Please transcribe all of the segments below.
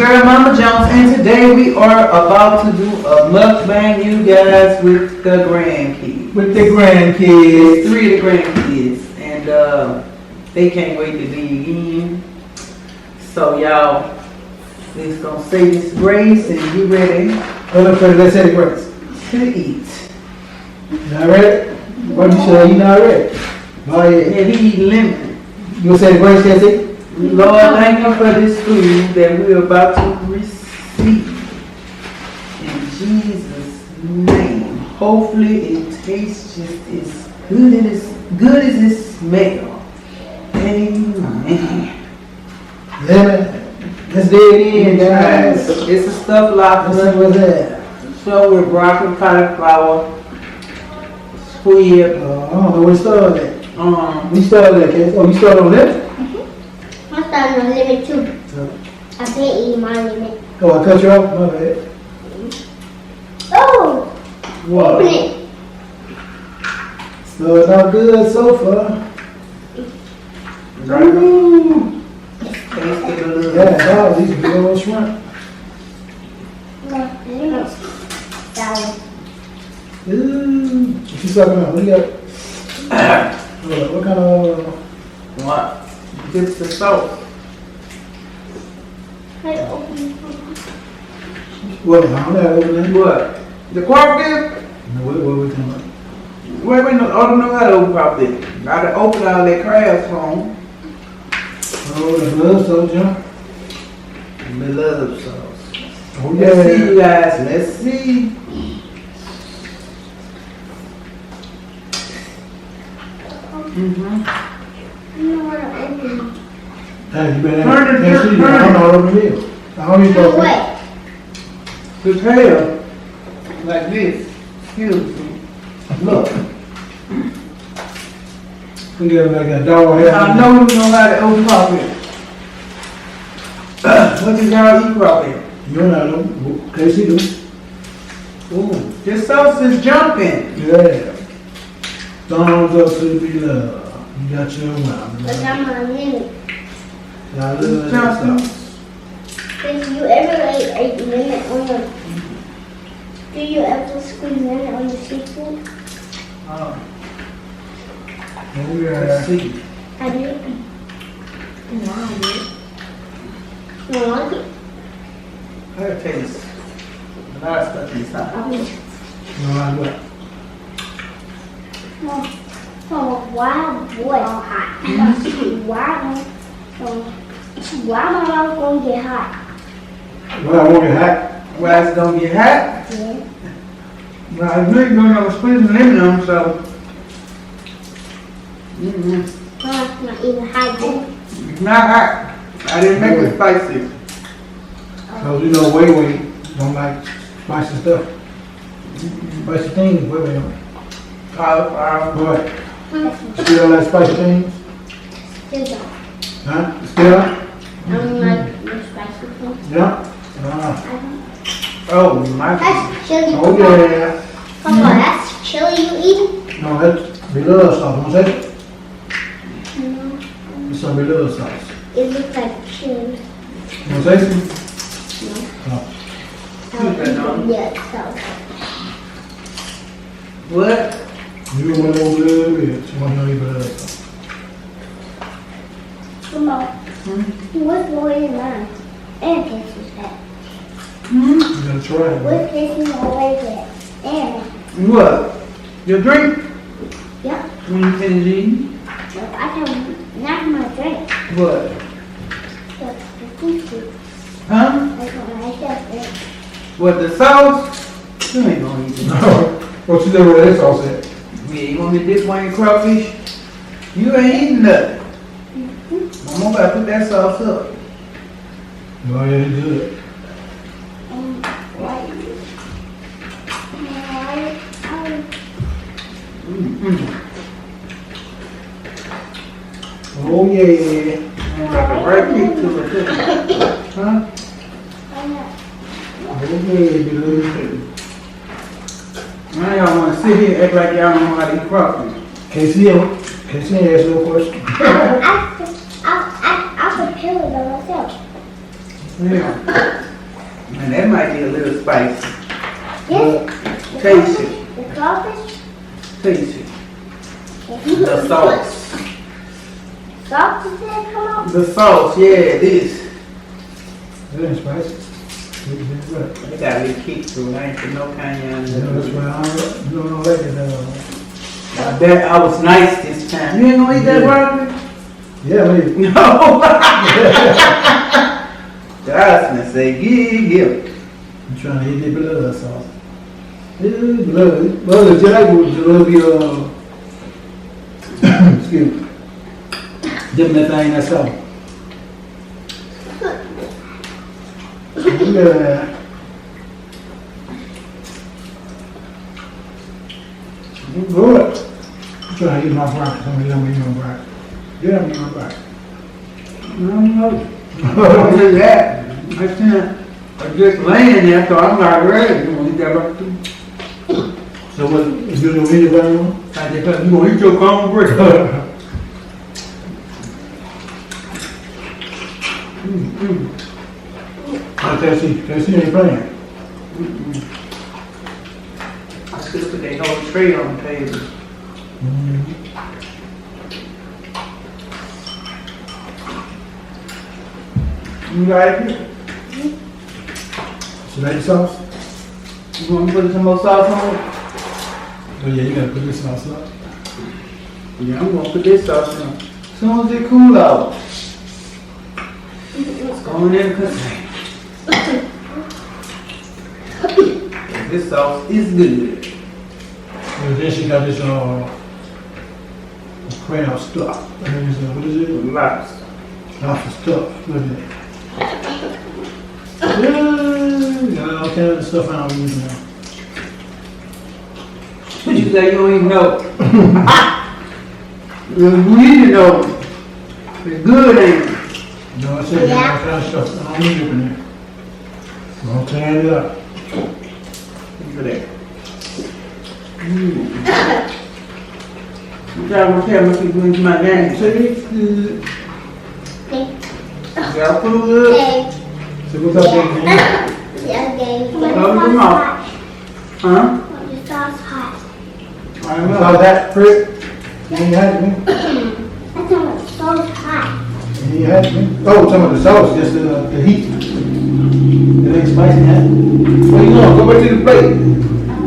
girl Mama Jones, and today we are about to do a mukbang, you guys, with the grandkids. With the grandkids. 3 of the grandkids, and they can't wait to dig in. So y'all, let's gonna say this grace and you ready Let's say the grace. to eat. Not ready? What you say? You not ready? Oh yeah. Yeah, he eat lemon. You gonna say the grace, Cassie? Lord, thank you for this food that we're about to receive. In Jesus' name. Hopefully it tastes just as good as it smells. Amen. Lemon. Let's dig in, guys. It's a stuffed Let's see lobster. what's that. So with broccoli, cauliflower, squid. I don't know where we started at. We started at, Cassie. Oh, you started on that? I started on limit too. I can't eat my limit. Oh, I cut you off? My bad. Oh! What? Open it. Started out good so far. Ooh. Taste it a little. Yeah, wow, these big old shrimp. Sour. Ooh. What you sucking on? What you got? What kind of... What? It's the sauce. I open it. What? I don't know over there. What? The crawfish? No, what we talking about? Wait, no, I don't know how to open crawfish. Gotta open all that crabs home. Oh, the blood sauce, John. The love sauce. Oh, Let's see, yeah. you guys. Let's see. You know what I open it. Hey, you better Turn it, can't see you. I don't know over here. I don't even No know. way. The tail. Like this. Excuse me. Look. We got like a dog hair. I know you know how to open crawfish. What did y'all eat crawfish? You know, can't see them. Ooh, this sauce is jumping. Yeah. Thumbs up to the love. You got your mouth. But I'm on limit. I love that sauce. Did you ever eat lemon on your... Do you ever squeeze lemon on your seafood? Oh, Oh, let's yeah. see. I did. No, I did. You don't like it? That tastes a lot of stuff inside. I mean, No, I what? oh, wow, boy. Oh, hot. Wow. Why my mouth gonna get hot? Well, I want it hot. Well, it's gonna get hot. Yeah. Well, I really don't know squeezing lemon on, so. It's not even hot yet. It's not hot. I didn't make it spicy. Cause you know, Way don't like spicy stuff. Spicy things, Way don't. Cauliflower. What? Still like spicy things? Still don't. Huh? Still? I don't like the spicy things. Yeah? I don't. Oh, my. That's chili. Oh, yeah. Papa, that's chili you eating? No, that's Beloved sauce. Want to say it? No. It's some Beloved sauce. It looks like chili. Want to say it? No. Yeah, so. What? You don't want no blood, bitch. You want no Beloved sauce. Come on. What's going in mine? And this is that. You gotta try it. Man. What's this in my way there? And. What? Your drink? Yep. When you finish eating? Yep, I can not my drink. What? That's the seafood. Huh? That's what I said. What, the sauce? You ain't gonna eat it. No. What you do with that sauce at? Yeah, you want me to dip one of your crawfish? You ain't eating nothing. I'm gonna put that sauce up. Oh, yeah, you do it. Why? Oh, yeah. Like a right kick to it. Huh? Oh, yeah, Beloved. Now y'all wanna sit here and act like y'all don't know how to eat crawfish. Casey asked no question. I prepare it by myself. Yeah. And that might be a little spicy. Yes. Taste it. The crawfish. Taste it. The sauce. Sauce is there come out? The sauce, yeah, this. It ain't spicy. It's good. They got a little kick to it. I ain't put no cayenne. You know, that's why I don't like it. I bet I was nice this time. You ain't gonna eat that broccoli? Yeah, maybe. No. Jocelyn say, give. I'm trying to eat the blood sauce. Blood. Blood is just like a little bit excuse me. Dip that thing in that sauce. Yeah. Good. I'm trying to eat my broccoli. Somebody don't eat my broccoli. Yeah, I'm eating my broccoli. No. Don't do that. Next time, I just laying there, so I'm not ready. You wanna eat that broccoli? So what, is you gonna eat it right now? I just you gonna eat your cornbread. Casey ain't playing. I should have put that whole tray on the table. You like it? So that sauce? You want me to put some more sauce on it? Oh yeah, you gotta put this sauce up. Yeah, I'm gonna put this sauce in. As soon as it cool out, it's going in the container. This sauce is good. And then she got this crab stuff. What is it? Lobster. Lobster stuff. Look at that. Yeah, got all kinds of stuff I don't use now. What you say you don't even know? You need to know. It's good, ain't it? You know what I said? Got all kinds of stuff I don't use up in there. Don't tear it up. Look at that. I'm trying to tell me keep going to my game. See? Good. Y'all food good? So what's up there, man? Yeah, game. Close them off. Huh? The sauce hot. I don't What's know. all that, Fred? You ain't had me? I thought it was so hot. You ain't had me? Oh, some of the sauce, just the heat. It ain't spicy, huh? Where you going? Go back to the plate.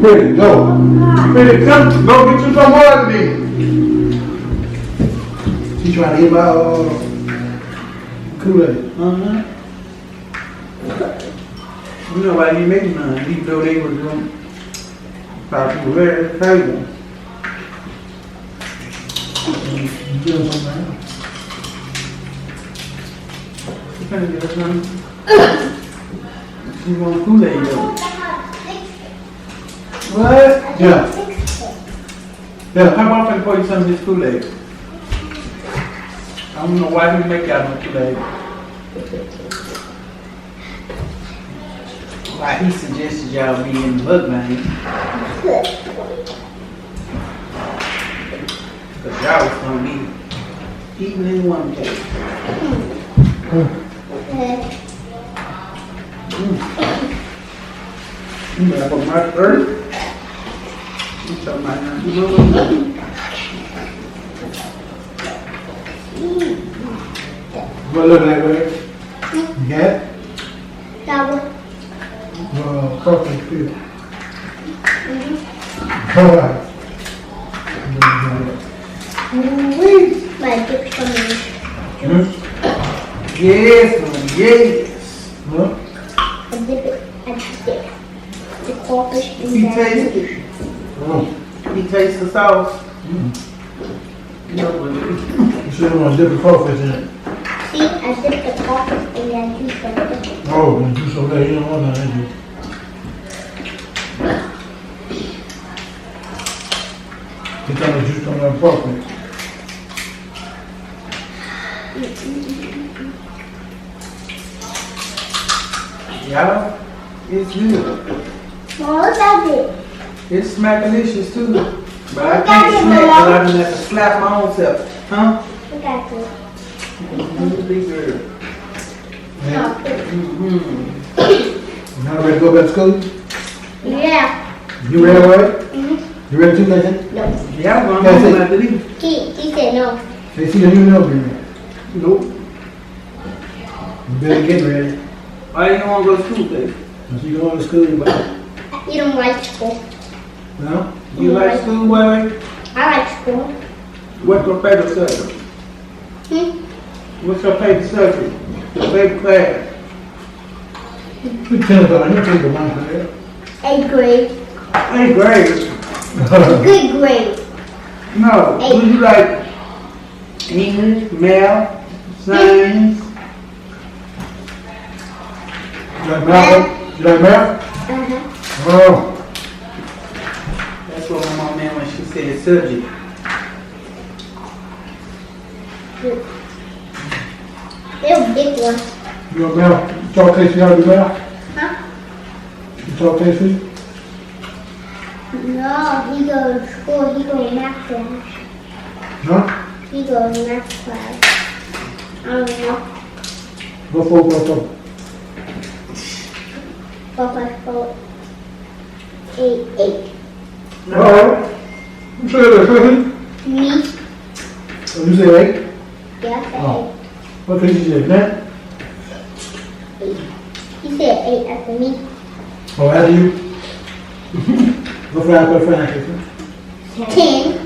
Pretty, go. Pretty, come, go get you some water then. She trying to eat my Kool-Aid. Uh-huh. You know why you making none, even though they were doing probably very table. You doing something right now? You finna get us some? You want Kool-Aid though? What? Yeah. Yeah. How about I pour you some of this Kool-Aid? I don't know why he make y'all no Kool-Aid. Why he suggested y'all be in the mukbang. Because y'all was gonna be eating in one cake. You better put my third. You talking about nothing. What look like, Ray? You got it? That one. Coffee, too. All right. My dip coming. Yes, yes. Huh? I dip it. I dip the crawfish in He that. tastes it. Oh. He tastes the sauce. Mm. No, but You should want to dip the crawfish in it. See, I dip the crawfish in that juice and dip it. Oh, and juice over there, you don't want none of that. Get some of the juice on that crawfish. y'all, it's good. Mom, look at it. It's smackalicious too. But I Look can't at it, smack because Mama. I just have to slap my own self. Huh? Look at it. Really good. Not good. Mm-hmm. Now ready to go back to school? Yeah. You ready already? Mm-hmm. You ready to Nathan? No. Yeah, I'm That's going it. to leave. He said no. They see you know, baby. Nope. You better get ready. Why you don't want to go to school, baby? Once you go to school, but You don't like school. no? You like school, boy? I like school. What's your favorite subject? What's your favorite subject? Your favorite class? You tell about you take the one for that. 8th grade. 8th grade. Good grade. No. Eight. Do you like English, math, science? You like math? You like math? Uh-huh. Oh. That's what my mom meant when she said subject. Good. They're big ones. You want math? You talk Casey how to do math? Huh? You talk Casey? No, he goes to school. He goes math class. Huh? He goes math class. I don't know. Go. 4 plus 4. 8. Alright. You say that, Casey? Me? Oh, you say 8? Yeah, Oh. What Casey said, man? 8. He said 8 after me. Oh, after you? Go find Casey. 10.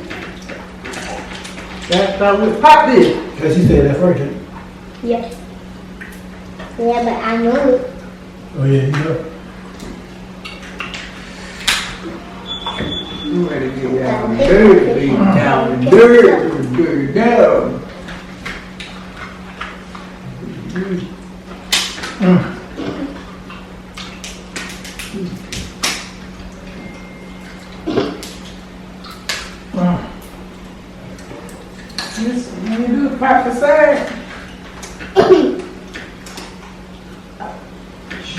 That's how we pop this. Casey said that first, didn't he? Yes. Yeah, but I know it. Oh, yeah, you know. I'm ready to get down dirty, down dirty, down. Yes, when you do the pop the side.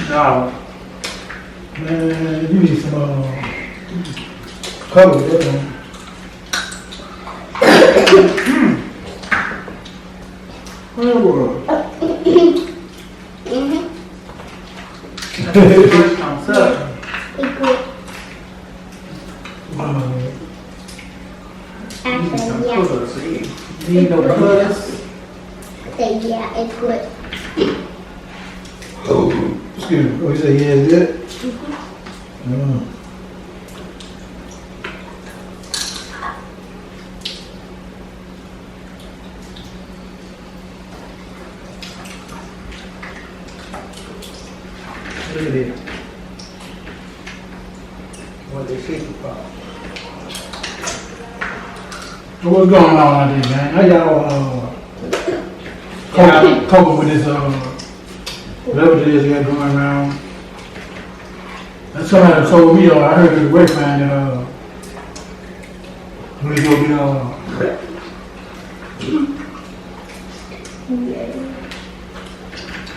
No. Man, you need some color with that one. Mm-hmm. First comes up. It's good. I Need said, some yeah. colors, see? Need no colors. I said, yeah, it's good. Excuse me. Oh, you say yeah, it's good? Oh. Look at it. What they shape about. So what's going on out there, man? How y'all coping with this whatever it is you got going around? That's somebody told me, I heard it the grapevine that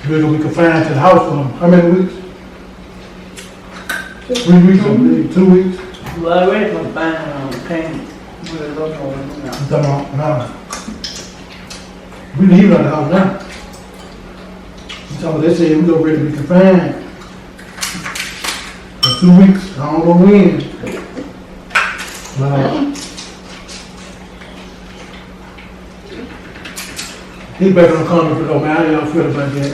we're gonna be confined to the house for how many weeks? 3 weeks, I believe. 2 weeks. Well, I already combined on paint. With a little more than that. I'm talking about now. We leave out the house now. I'm talking about they said we gonna ready to be confined for 2 weeks. I don't know when. He's back on the comment for though, man. How y'all feel about that?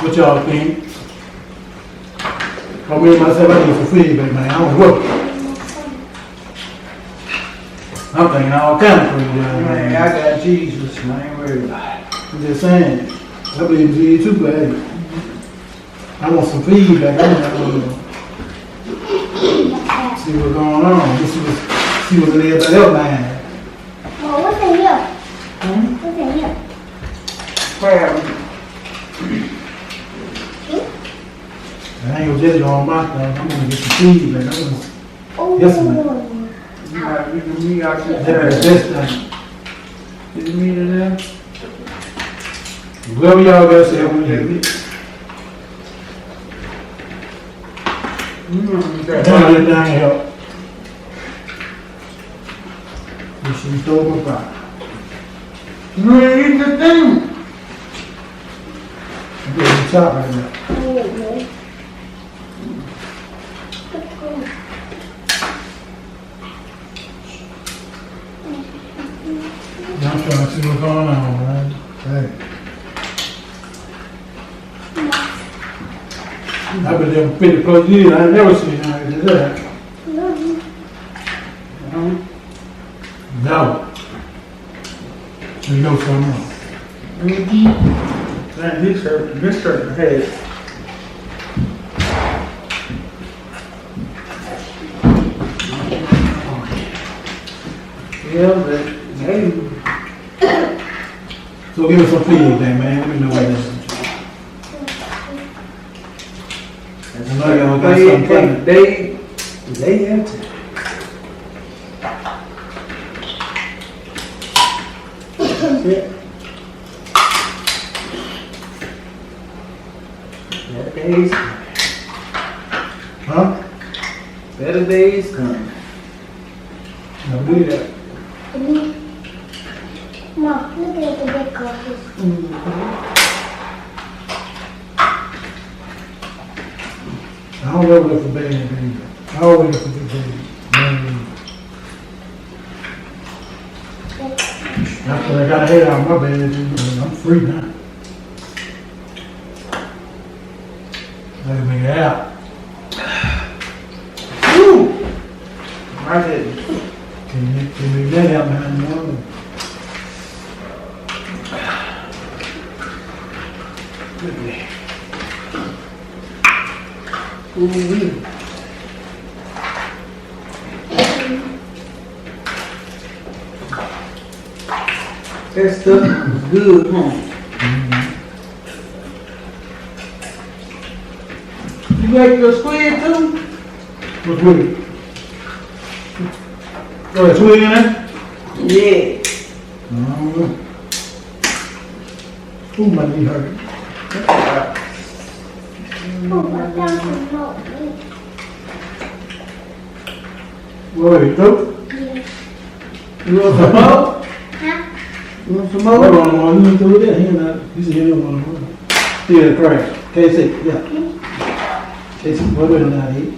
What y'all think? For me, myself, I need some feedback, man. I don't work. I'm thinking all kind of crazy. Man, I got Jesus, and I ain't worried about it. I'm just saying. I believe in you too, but hey, I want some feedback. I want to see what's going on. See what's in everybody else's mind. Oh, what's in here? What's in here? Crab. I ain't gonna just go on my thing. I'm gonna get some feedback. I'm gonna Oh, Yes, ma'am. You got you can meet out get there. the best thing. Did you meet in there? Whoever y'all got to say, I'm gonna get it. Everything help. You should have told my father. You ain't eating the thing. I'm top right now. I'm trying to see what's going on, man. Hey. I've been there for 50 plus years. I ain't never seen how they did that. No. You know something else. Man, this shirt has. Yeah, but hey. So give us some feedback, then, man. Let me know what this is. I know y'all got something funny. They have to. Yeah. Better days. Huh? Better days coming. I believe that. No, look at the big coffee. I don't know what for bad baby. I always look for big baby. After I got a head out of my bed, I'm free now. Let me get out. Woo! I did. Can you let out behind the wall? Look at that. Ooh-wee. That stuff was good, huh? You like your squid too? What's with it? Oh, that's sweet in there? Yeah. Who might be hurt? Oh, I found some milk. What, you dope? Yeah. You want some more? Huh? You want some Hold more? on, you need to do that. He not. He's here one. Yeah, the crash. KC, yeah. KC, what better not eat?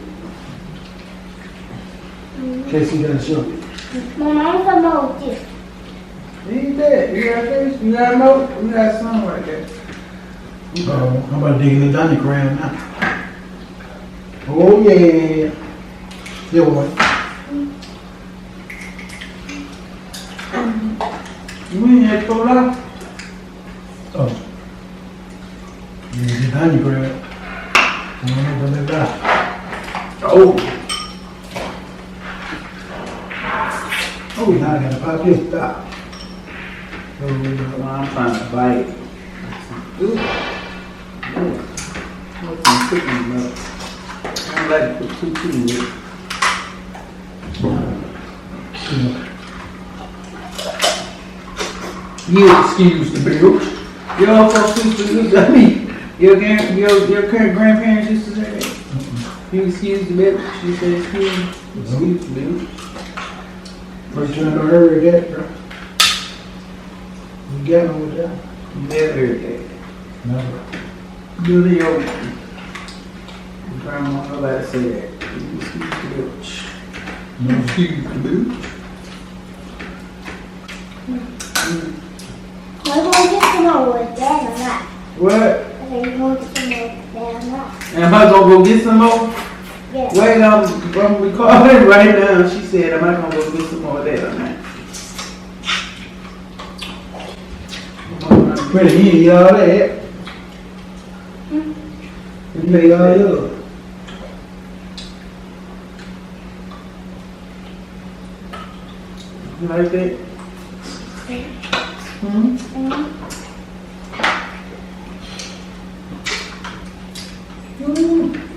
KC got a show. Mama, I'm some milk too. Eat that. You got fish? You got milk? You got some right there. I'm about to dig in the dining crab now. Oh yeah. Yeah, boy. You ain't had cola? Oh. Yeah, the dining crab. I don't know about that. Oh. Oh, now I gotta pop this stop. Oh, I'm trying to bite. Ooh. What's some cooking milk? I don't like to put too in it. You excuse the bills. Your folks used to do that. I mean, your current grandparents used to say that. You excuse the bills. She said excuse the bills. First time I heard that, bro. You got me with that? Never heard that. Never. Do the old grandma, nobody say that. You excuse the bills. No. Excuse the bills. Are you going to get some more with Dad or not? What? I said, you going to get some more with Dad or not? Am I gonna go get some more? Yeah. Wait, I'm recording right now. She said, am I gonna go get some more of that or not? Pretty, you eat all that. You pay all yours. You like that? Hmm?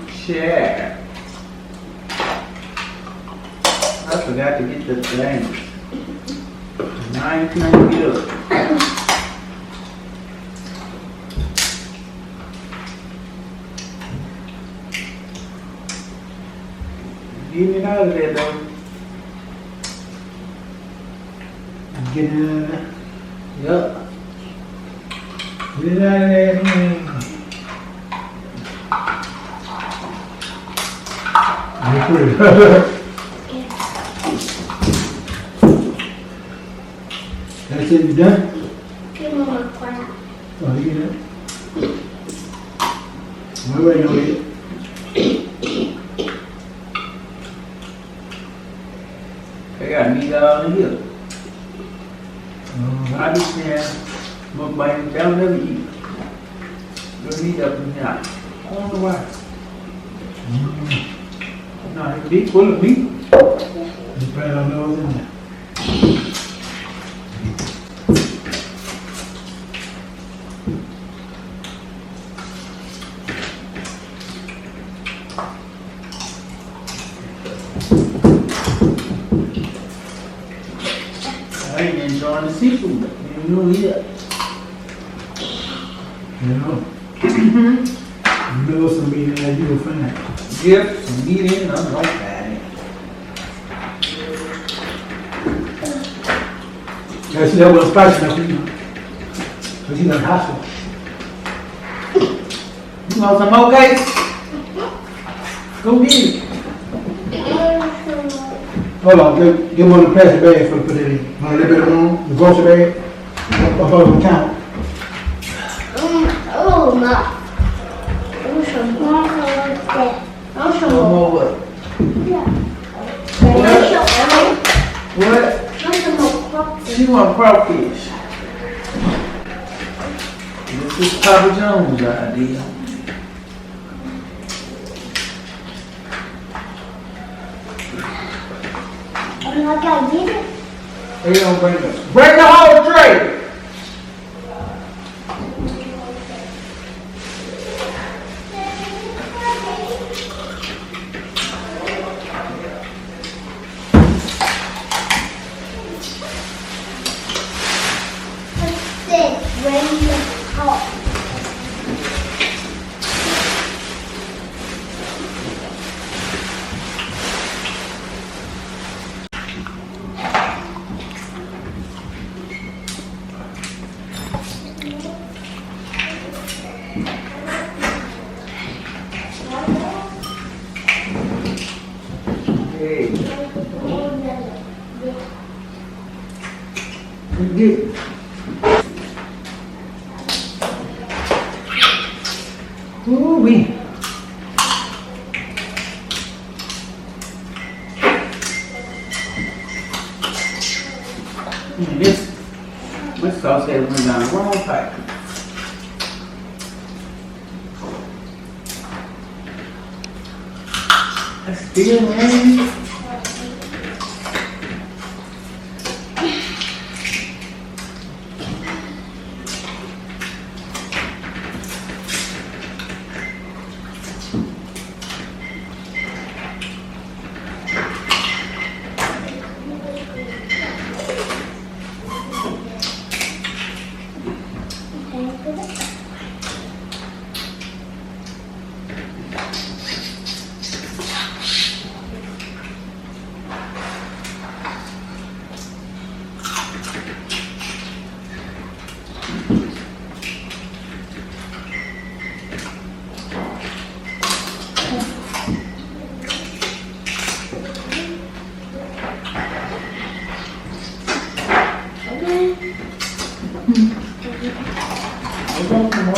Share. I forgot to get the thing. Now I ain't trying to get up. Get me out of there, though. Get it out of there. Yup. Get it out of there, man. pretty. That's it, you done? Give me my crap. Oh, you get it? We're waiting on it. They got meat all in here. I be saying, mukbang, they'll never eat. You'll meat up in here. I don't know why. No, it's deep full of meat. You probably don't know what's in there. I ain't enjoying the seafood. You know it. You know? You know some meat in there, you will find. Yep, some meat in, I'm gonna find it. Yeah, see, that wasn't spicy enough, you know. Because he's in the hospital. You want some more cakes? Go get it. Hold on, get one of the plastic bags for to put it in. Want a little bit of room, the grocery bag, up on the counter. Oh, no. I'm some more like that. I'm some No more. more what? Yeah. What? I'm some more crawfish. She want crawfish. This is Papa Jones' idea. I'm like, I did it. They don't bring it. Bring the whole tray! What's this? When you hot. Hey, you get it. Ooh-wee. This sauce had went down the wrong pipe. That's still raining.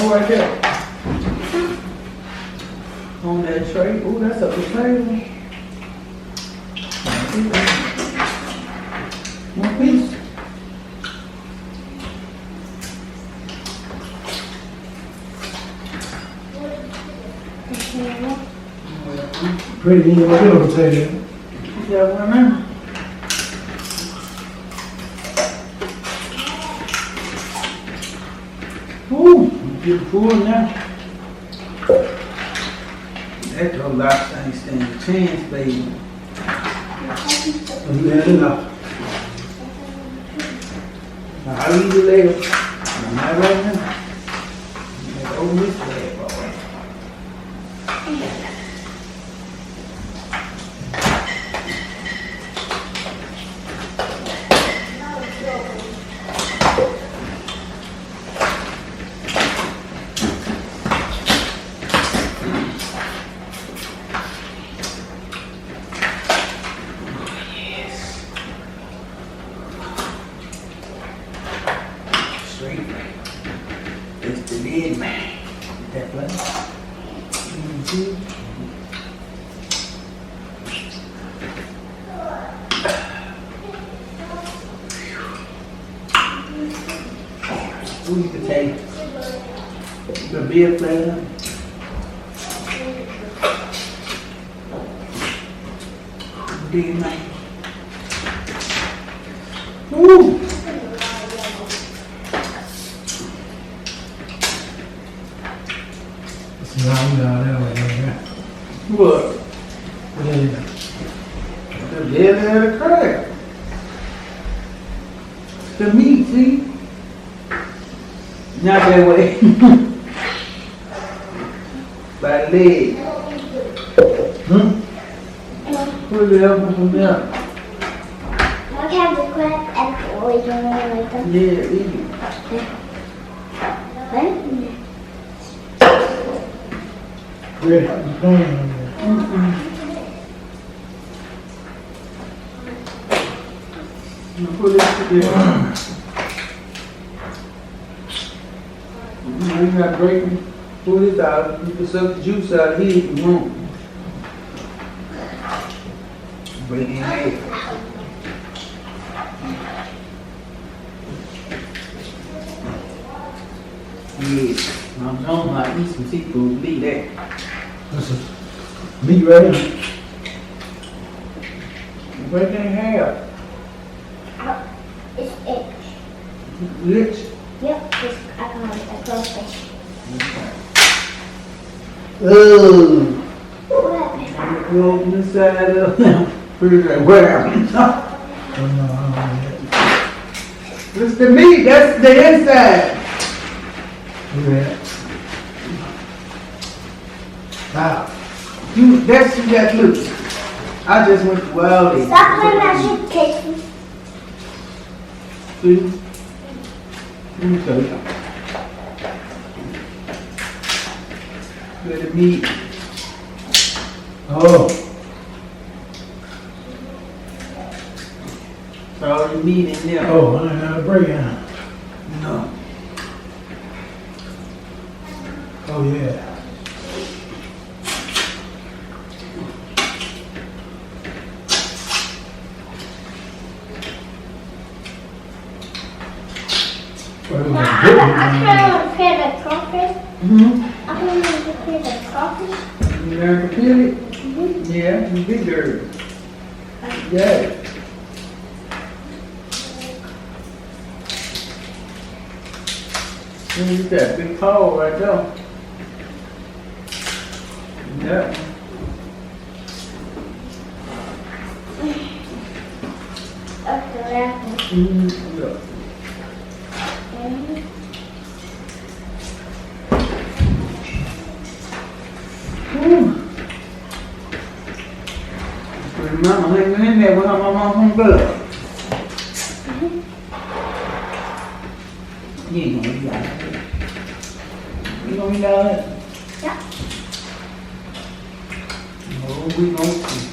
Right there. On that tray. Ooh, that's up the table. One piece. Pretty, you know, little potato. You got one now? Ooh, get full now. That little lobster ain't stand a chance, baby. You had enough. I'll eat it later. Not right now. Open this bag, boy. the dead man. That way. Mm-hmm. Sweet potato. The beer flavor. Dead man. Woo! It's not down there like that. What? Yeah. The belly of the crab. The meat, see? Not that way. By the leg. Pull it up from there. What kind of crab and always like that? Yeah, eat it. Ready? It's going on there. Pull it together. You got breaking. Pull it out. You can suck the juice out of here if you want. Break it in half. Yeah, I'm talking about eat some seafood, leave that. This is meat right here. Break it in half. It's egg. Rich. Yep, it's, I call it a crawfish. Oh, What happened? you open this side up now. Put it right where? Oh, no, I don't know. This the meat, that's the inside. Look at that. That's you got loose. I just went to Wild Egg. Stop playing that shit, Casey. See? Let me show you. Look at the meat. Oh, All the meat in there. oh, I ain't had a break in. No. Oh, yeah. Well, it was Now, a I good can't one. prepare the crawfish. Mm-hmm. I can't prepare the crawfish. You learn to peel it? Yeah, you big dirty. Yeah. Look at that big hole right there. Yeah. Okay, that one. Mm-hmm. Yeah. Mama hanging in there with her mama glove. You ain't gonna eat all that. You gonna eat all that? Yeah. No, we gonna see.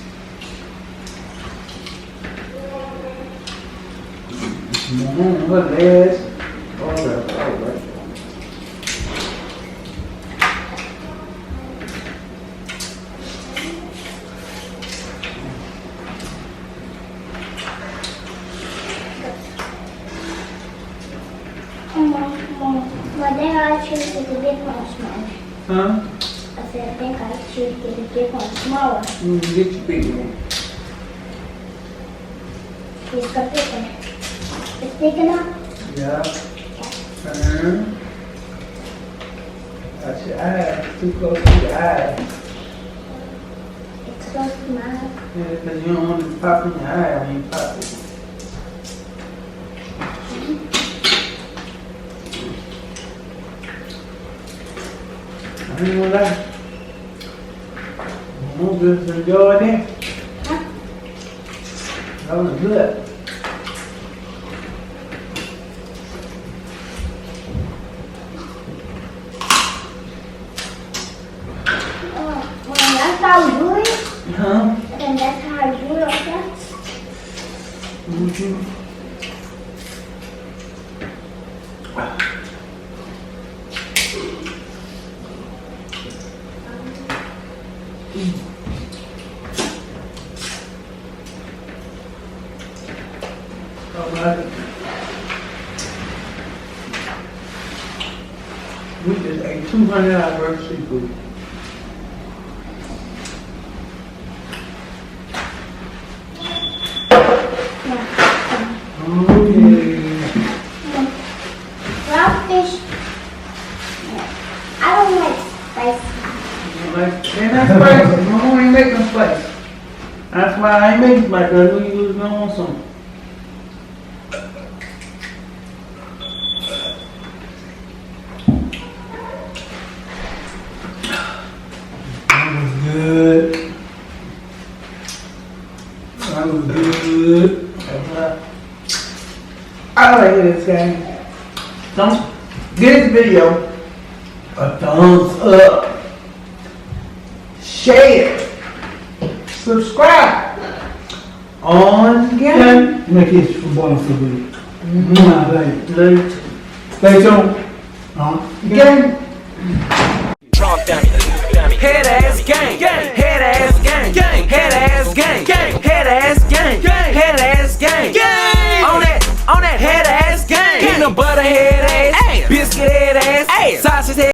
Her legs. All right. But then I choose to get the big one smaller. Huh? I said, I think I choose to get the big one smaller. Get your big one. It's got big one. It's big enough? Yeah. Turn. That's your eye. Too close to your eye. It's close to my eye. Yeah, because you don't want it to pop in your eye when you pop it. I ain't gonna lie. I'm just enjoying it. Huh? That was good. Well, that's how you do it. Huh? And that's how I do it like that. Mm-hmm. Alright. We just ate $200 worth of seafood. Okay. Crawfish. I don't like spicy. They're not spicy. Mama ain't make them spicy. That's why I ain't making spicy. I knew you was gonna want some. That was good. That was good. I like this game. Don't give this video a thumbs up, share, subscribe on game. Make it for bonus for good. Later. Stay tuned. Game. Trump dummy, head ass gang, head ass gang, head ass gang, head ass gang, head ass gang, on that head ass gang, peanut butter head ass, biscuit head ass, sausage head.